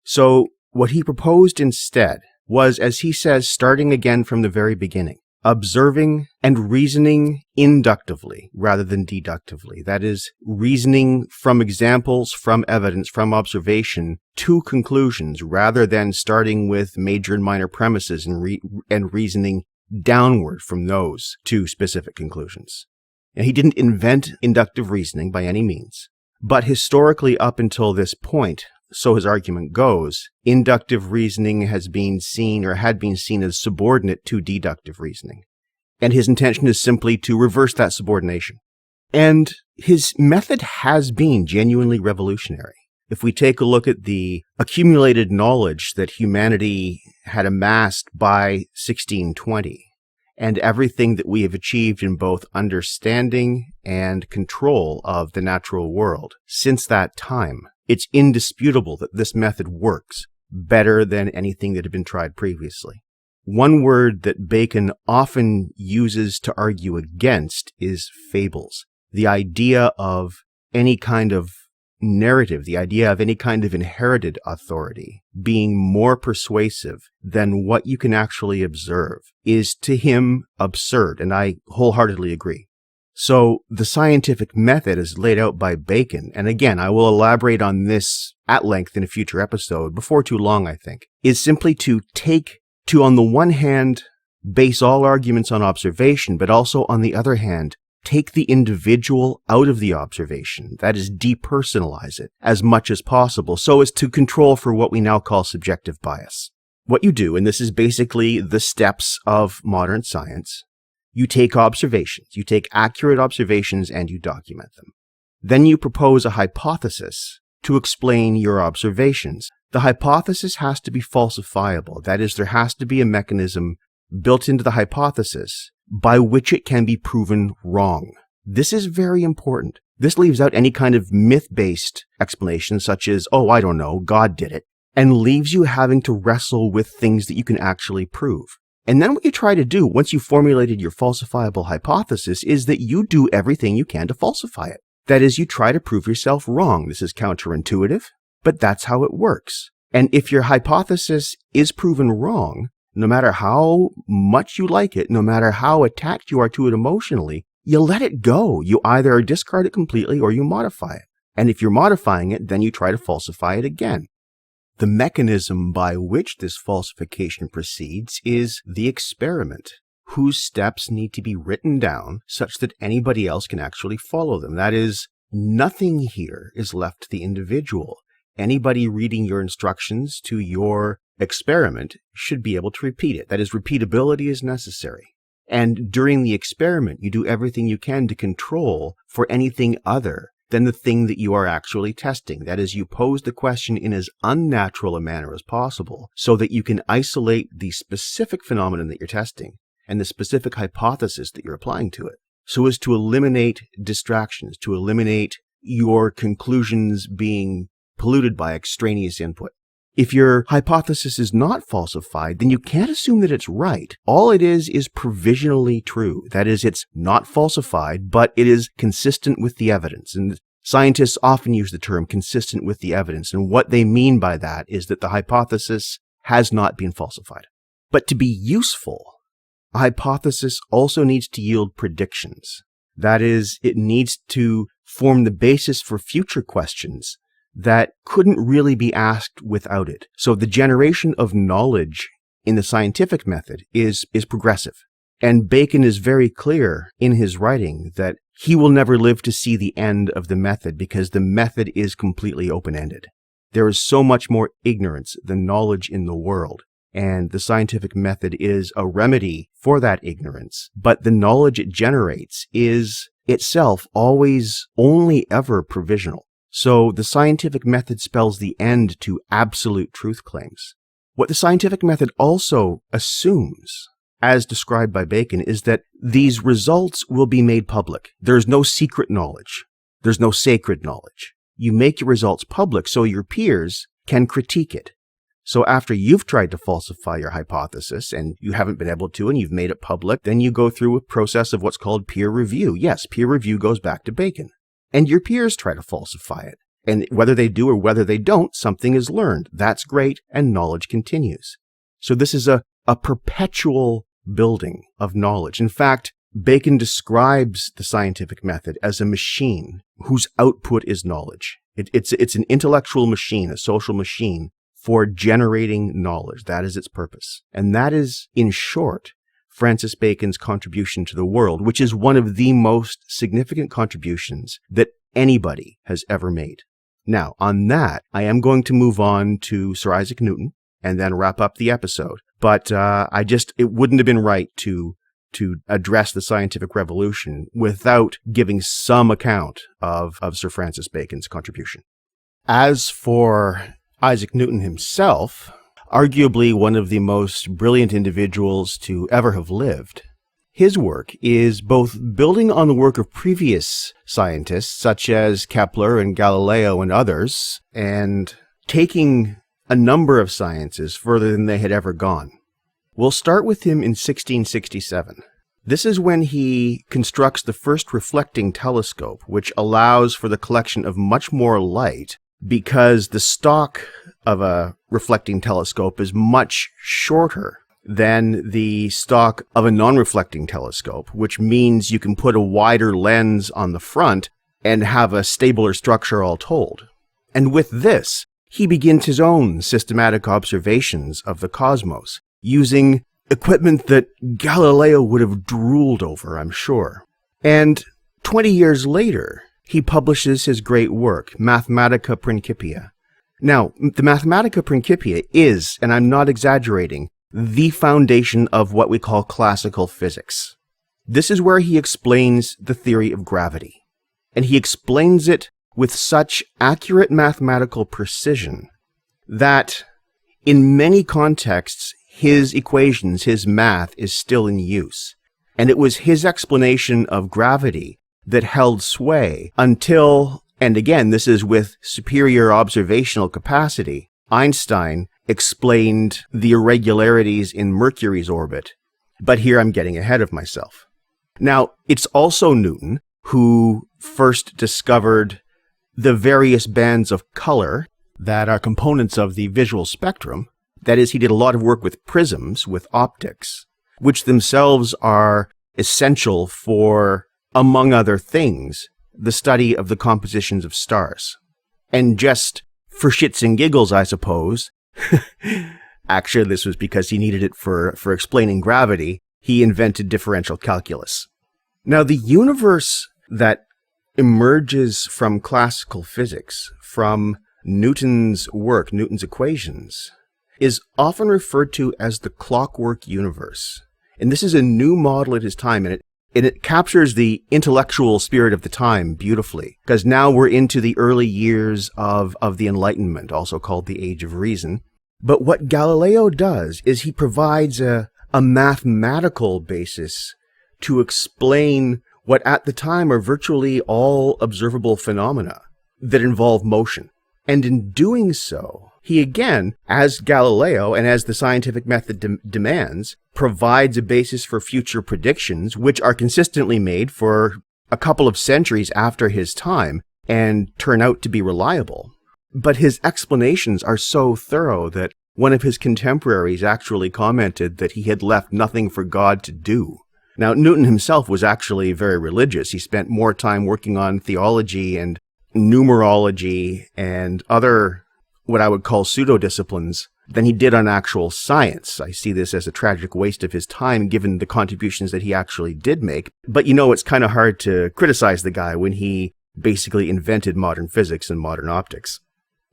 So what he proposed instead was, as he says, starting again from the very beginning, observing and reasoning inductively rather than deductively. That is, reasoning from examples, from evidence, from observation to conclusions, rather than starting with major and minor premises and reasoning downward from those to specific conclusions. Now, he didn't invent inductive reasoning by any means, but historically up until this point, so his argument goes, inductive reasoning has been seen or had been seen as subordinate to deductive reasoning. And his intention is simply to reverse that subordination. And his method has been genuinely revolutionary. If we take a look at the accumulated knowledge that humanity had amassed by 1620, and everything that we have achieved in both understanding and control of the natural world since that time, it's indisputable that this method works better than anything that had been tried previously. One word that Bacon often uses to argue against is fables. The idea of any kind of narrative, the idea of any kind of inherited authority being more persuasive than what you can actually observe is to him absurd, and I wholeheartedly agree. So the scientific method as laid out by Bacon, and again, I will elaborate on this at length in a future episode, before too long, I think, is simply to on the one hand, base all arguments on observation, but also on the other hand, take the individual out of the observation, that is, depersonalize it as much as possible, so as to control for what we now call subjective bias. What you do, and this is basically the steps of modern science, you take observations, you take accurate observations, and you document them. Then you propose a hypothesis to explain your observations. The hypothesis has to be falsifiable. That is, there has to be a mechanism built into the hypothesis by which it can be proven wrong. This is very important. This leaves out any kind of myth-based explanation, such as, oh, I don't know, God did it, and leaves you having to wrestle with things that you can actually prove. And then what you try to do, once you've formulated your falsifiable hypothesis, is that you do everything you can to falsify it. That is, you try to prove yourself wrong. This is counterintuitive, but that's how it works. And if your hypothesis is proven wrong, no matter how much you like it, no matter how attached you are to it emotionally, you let it go. You either discard it completely or you modify it. And if you're modifying it, then you try to falsify it again. The mechanism by which this falsification proceeds is the experiment, whose steps need to be written down such that anybody else can actually follow them. That is, nothing here is left to the individual. Anybody reading your instructions to your experiment should be able to repeat it. That is, repeatability is necessary. And during the experiment, you do everything you can to control for anything other than the thing that you are actually testing. That is, you pose the question in as unnatural a manner as possible so that you can isolate the specific phenomenon that you're testing and the specific hypothesis that you're applying to it, so as to eliminate distractions, to eliminate your conclusions being polluted by extraneous input. If your hypothesis is not falsified, then you can't assume that it's right. All it is provisionally true. That is, it's not falsified, but it is consistent with the evidence. And scientists often use the term consistent with the evidence. And what they mean by that is that the hypothesis has not been falsified. But to be useful, a hypothesis also needs to yield predictions. That is, it needs to form the basis for future questions that couldn't really be asked without it. So the generation of knowledge in the scientific method is progressive. And Bacon is very clear in his writing that he will never live to see the end of the method because the method is completely open-ended. There is so much more ignorance than knowledge in the world. And the scientific method is a remedy for that ignorance. But the knowledge it generates is itself always only ever provisional. So the scientific method spells the end to absolute truth claims. What the scientific method also assumes, as described by Bacon, is that these results will be made public. There's no secret knowledge. There's no sacred knowledge. You make your results public so your peers can critique it. So after you've tried to falsify your hypothesis and you haven't been able to and you've made it public, then you go through a process of what's called peer review. Yes, peer review goes back to Bacon. And your peers try to falsify it. And whether they do or whether they don't, something is learned. That's great, and knowledge continues. So this is a perpetual building of knowledge. In fact, Bacon describes the scientific method as a machine whose output is knowledge. It's an intellectual machine, a social machine for generating knowledge. That is its purpose. And that is, in short, Francis Bacon's contribution to the world, which is one of the most significant contributions that anybody has ever made. Now, on that, I am going to move on to Sir Isaac Newton and then wrap up the episode. But it wouldn't have been right to address the scientific revolution without giving some account of Sir Francis Bacon's contribution. As for Isaac Newton himself, arguably one of the most brilliant individuals to ever have lived, his work is both building on the work of previous scientists, such as Kepler and Galileo and others, and taking a number of sciences further than they had ever gone. We'll start with him in 1667. This is when he constructs the first reflecting telescope, which allows for the collection of much more light because the stock of a reflecting telescope is much shorter than the stock of a non-reflecting telescope, which means you can put a wider lens on the front and have a stabler structure all told. And with this, he begins his own systematic observations of the cosmos, using equipment that Galileo would have drooled over, I'm sure. And 20 years later, he publishes his great work, Mathematica Principia. Now, the Mathematica Principia is, and I'm not exaggerating, the foundation of what we call classical physics. This is where he explains the theory of gravity. And he explains it with such accurate mathematical precision that in many contexts, his equations, his math is still in use. And it was his explanation of gravity that held sway until, and again, this is with superior observational capacity, Einstein explained the irregularities in Mercury's orbit. But here I'm getting ahead of myself. Now, it's also Newton who first discovered the various bands of color that are components of the visual spectrum. That is, he did a lot of work with prisms, with optics, which themselves are essential for, among other things, the study of the compositions of stars. And just for shits and giggles, I suppose, actually this was because he needed it for explaining gravity, he invented differential calculus. Now, the universe that emerges from classical physics, from Newton's work, Newton's equations, is often referred to as the clockwork universe. And this is a new model at his time, and it captures the intellectual spirit of the time beautifully, because now we're into the early years of the Enlightenment, also called the Age of Reason. But what Galileo does is he provides a mathematical basis to explain what at the time are virtually all observable phenomena that involve motion. And in doing so, he again, as Galileo and as the scientific method demands, provides a basis for future predictions, which are consistently made for a couple of centuries after his time and turn out to be reliable. But his explanations are so thorough that one of his contemporaries actually commented that he had left nothing for God to do. Now, Newton himself was actually very religious. He spent more time working on theology and numerology and other, what I would call pseudo-disciplines, than he did on actual science. I see this as a tragic waste of his time, given the contributions that he actually did make. But it's kind of hard to criticize the guy when he basically invented modern physics and modern optics.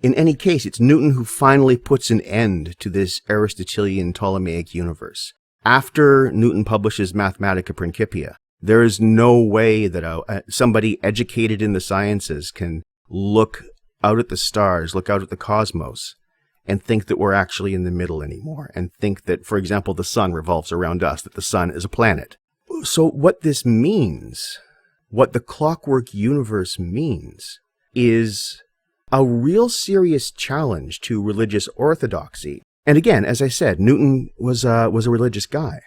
In any case, it's Newton who finally puts an end to this Aristotelian Ptolemaic universe. After Newton publishes Mathematica Principia, there is no way that somebody educated in the sciences can look out at the stars, look out at the cosmos, and think that we're actually in the middle anymore, and think that, for example, the sun revolves around us, that the sun is a planet. So what this means, what the clockwork universe means, is a real serious challenge to religious orthodoxy. And again, as I said, Newton was a religious guy.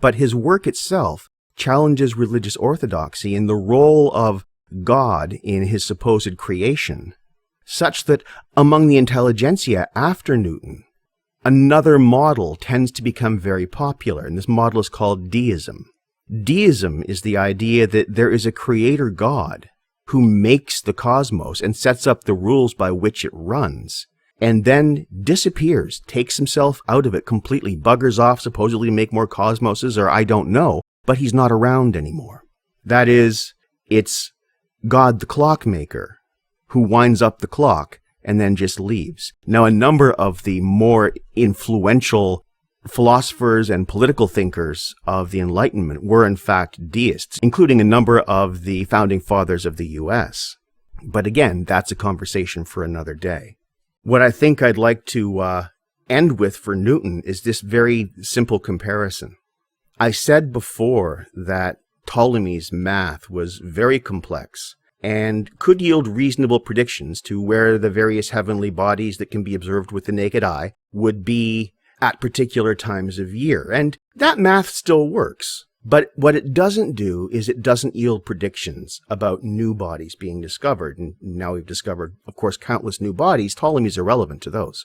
But his work itself challenges religious orthodoxy in the role of God in his supposed creation, such that among the intelligentsia after Newton, another model tends to become very popular, and this model is called deism. Deism is the idea that there is a creator God who makes the cosmos and sets up the rules by which it runs, and then disappears, takes himself out of it completely, buggers off supposedly to make more cosmoses, or I don't know, but he's not around anymore. That is, it's God the clockmaker who winds up the clock and then just leaves. Now, a number of the more influential philosophers and political thinkers of the Enlightenment were in fact deists, including a number of the founding fathers of the US. But again, that's a conversation for another day. What I think I'd like to end with for Newton is this very simple comparison. I said before that Ptolemy's math was very complex and could yield reasonable predictions to where the various heavenly bodies that can be observed with the naked eye would be at particular times of year. And that math still works. But what it doesn't do is it doesn't yield predictions about new bodies being discovered. And now we've discovered, of course, countless new bodies. Ptolemy's irrelevant to those.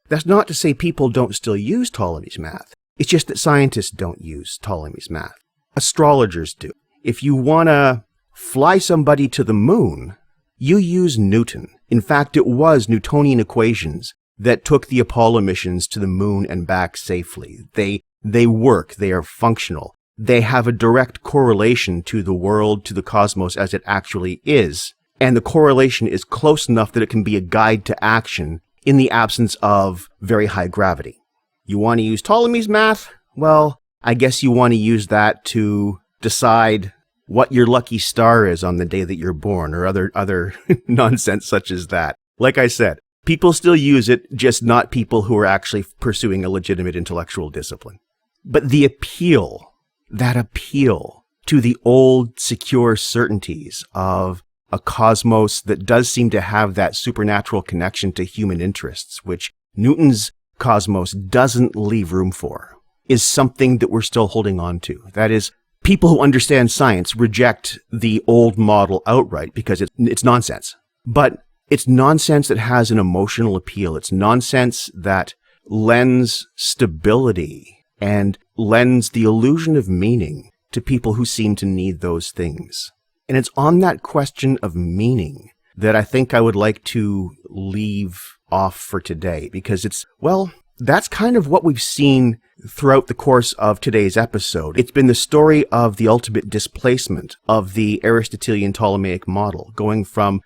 That's not to say people don't still use Ptolemy's math. It's just that scientists don't use Ptolemy's math. Astrologers do. If you want to fly somebody to the moon, you use Newton. In fact, it was Newtonian equations that took the Apollo missions to the moon and back safely. They work. They are functional. They have a direct correlation to the world, to the cosmos as it actually is. And the correlation is close enough that it can be a guide to action in the absence of very high gravity. You want to use Ptolemy's math? Well, I guess you want to use that to decide what your lucky star is on the day that you're born, or other nonsense such as that. Like I said, people still use it, just not people who are actually pursuing a legitimate intellectual discipline. But the appeal, that appeal to the old, secure certainties of a cosmos that does seem to have that supernatural connection to human interests, which Newton's cosmos doesn't leave room for, is something that we're still holding on to. That is, people who understand science reject the old model outright because it's nonsense. But it's nonsense that has an emotional appeal. It's nonsense that lends stability and lends the illusion of meaning to people who seem to need those things. And it's on that question of meaning that I think I would like to leave off for today, because that's kind of what we've seen throughout the course of today's episode. It's been the story of the ultimate displacement of the Aristotelian Ptolemaic model, going from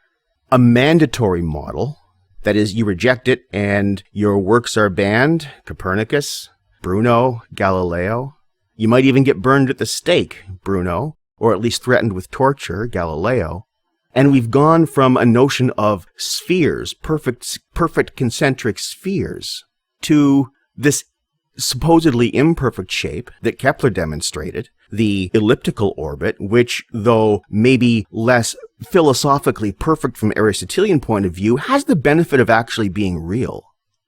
a mandatory model, that is, you reject it and your works are banned, Copernicus, Bruno, Galileo. You might even get burned at the stake, Bruno, or at least threatened with torture, Galileo. And we've gone from a notion of spheres, perfect concentric spheres, to this supposedly imperfect shape that Kepler demonstrated, the elliptical orbit, which, though maybe less philosophically perfect from Aristotelian point of view, has the benefit of actually being real.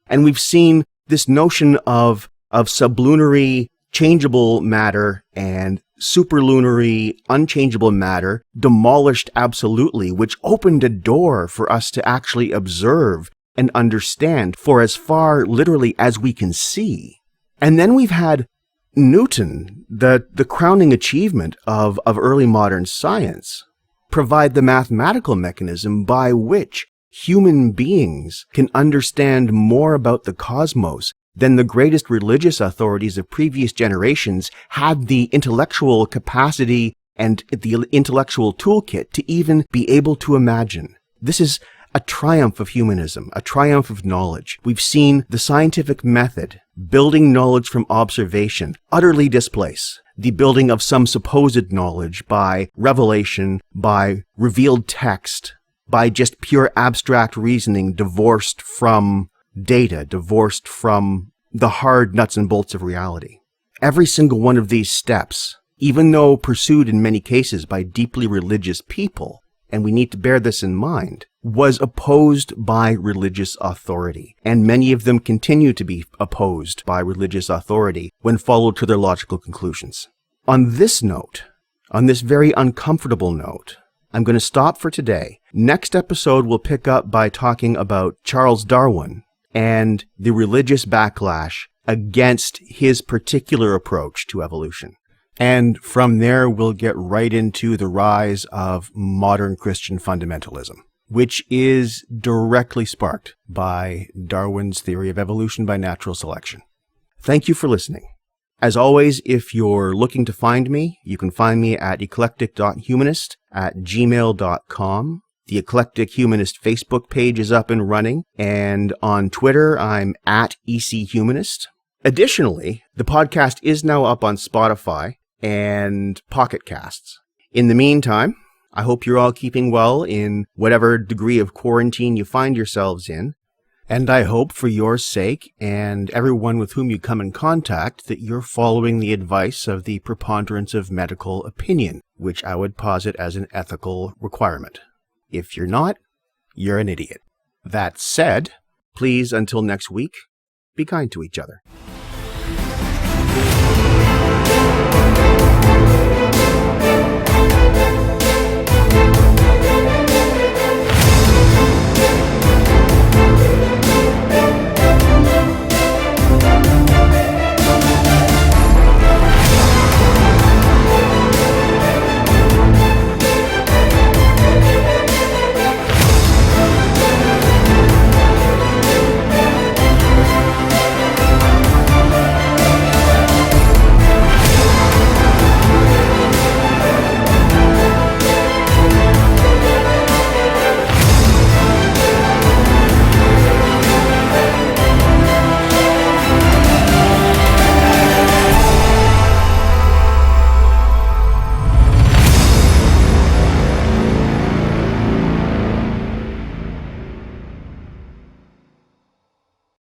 And we've seen this notion of sublunary changeable matter and superlunary unchangeable matter demolished absolutely, which opened a door for us to actually observe and understand for as far literally as we can see. And then we've had Newton, the crowning achievement of early modern science, provide the mathematical mechanism by which human beings can understand more about the cosmos than the greatest religious authorities of previous generations had the intellectual capacity and the intellectual toolkit to even be able to imagine. This is a triumph of humanism, a triumph of knowledge. We've seen the scientific method, building knowledge from observation, utterly displace the building of some supposed knowledge by revelation, by revealed text, by just pure abstract reasoning divorced from data, divorced from the hard nuts and bolts of reality. Every single one of these steps, even though pursued in many cases by deeply religious people, and we need to bear this in mind, was opposed by religious authority. And many of them continue to be opposed by religious authority when followed to their logical conclusions. On this note, on this very uncomfortable note, I'm going to stop for today. Next episode, we'll pick up by talking about Charles Darwin and the religious backlash against his particular approach to evolution. And from there, we'll get right into the rise of modern Christian fundamentalism, which is directly sparked by Darwin's theory of evolution by natural selection. Thank you for listening. As always, if you're looking to find me, you can find me at eclectic.humanist@gmail.com. The Eclectic Humanist Facebook page is up and running, and on Twitter, I'm at ECHumanist. Additionally, the podcast is now up on Spotify and Pocket Casts. In the meantime, I hope you're all keeping well in whatever degree of quarantine you find yourselves in. And I hope for your sake and everyone with whom you come in contact that you're following the advice of the preponderance of medical opinion, which I would posit as an ethical requirement. If you're not, you're an idiot. That said, please, until next week, be kind to each other.